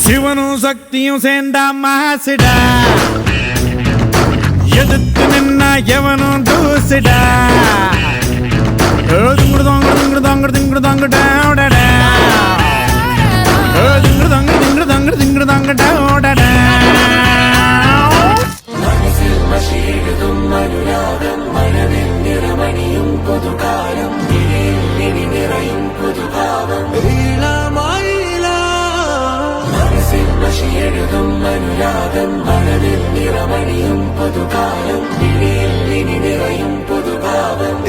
சிவனும் சக்தியும் சேர்ந்தா மாசுடா, எதிர்த்து நின்னா எவனும் தூசுடா. திங்குடு தாங்க திங்குடு தாங்க திங்குடு தாங்க டா திங்குடு தாங்க திங்குடு தாங்க திங்குடு தாங்க டா. மனசில் மஷீழுதும் மனுராகம் மனதில் நிறமணியும் புதுகாலம் இனி நிறையும் புதுபாவம் மனசில் மஷீழுதும் மனுராகம் மனதில் நிறமணியும் புதுகாலம் இனி நிறையும் புதுபாவம்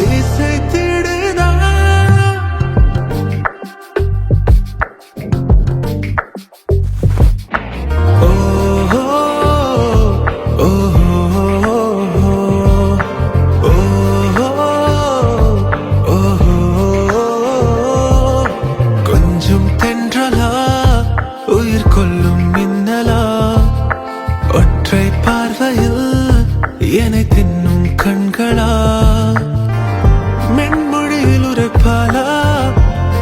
ஒற்றை பார்வையில் என்னை தின்னும் கண்களா, மென்மொழியில் உரைப்பாலா,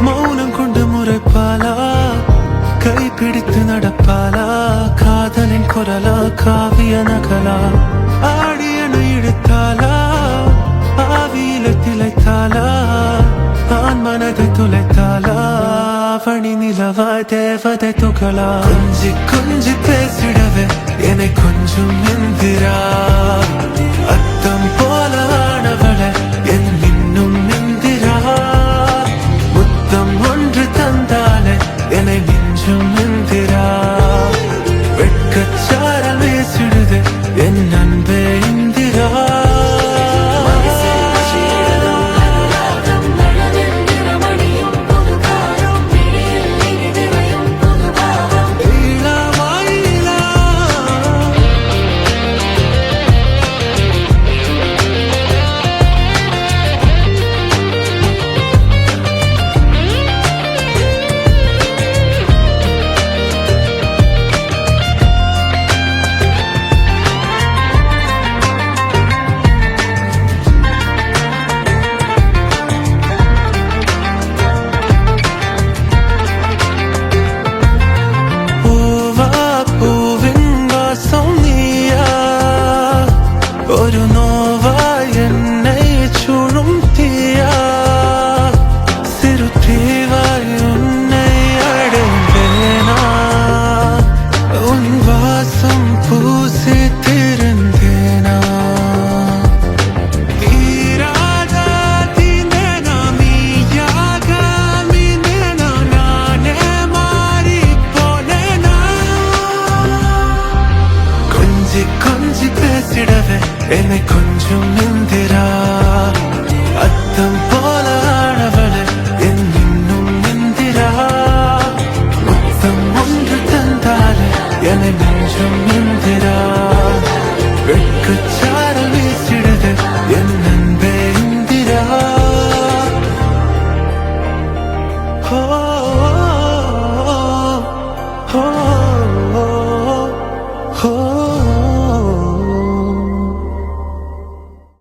மௌனம் கொண்டு முறைப்பாலா, கைப்பிடித்து நடப்பாலா, காதலின் குரலா, காவிய நகலா, ஆடியன இழுத்தாலா, ஆவியில திளைத்தாலா, நான் மனதை துளைத்தாலா, பணி நிலவா தேவதை துகளா, கொஞ்சி கொஞ்சி பேசிடவே என்னை கொஞ்சம் எந்திரா, அத்தம் போல ஆனவள என் இன்னும் எந்திரா, முத்தம் ஒன்று தந்தாலே என்னை நெஞ்சும் எந்திரா, வெட்கச்சாரல் வீசிடுது என் அன்பே இந்திரா. ஒரு நோவா என்னை சுழும் தீயா, சிறு தீவாய் உன்னை அடைந்தேனா, உன் வாசம் பூசி திருந்தேனா, தீராத தீந்தேனா மீயாக மீந்தேனா, நானே மாறி போனேனா, கொஞ்சி கொஞ்சி பேசிடவே என்னை கொஞ்சம் எந்திரா, அத்தம் போல ஆனவள என் இன்னும் எந்திரா, முத்தம் ஒன்று தந்தாலே என்னை நெஞ்சம்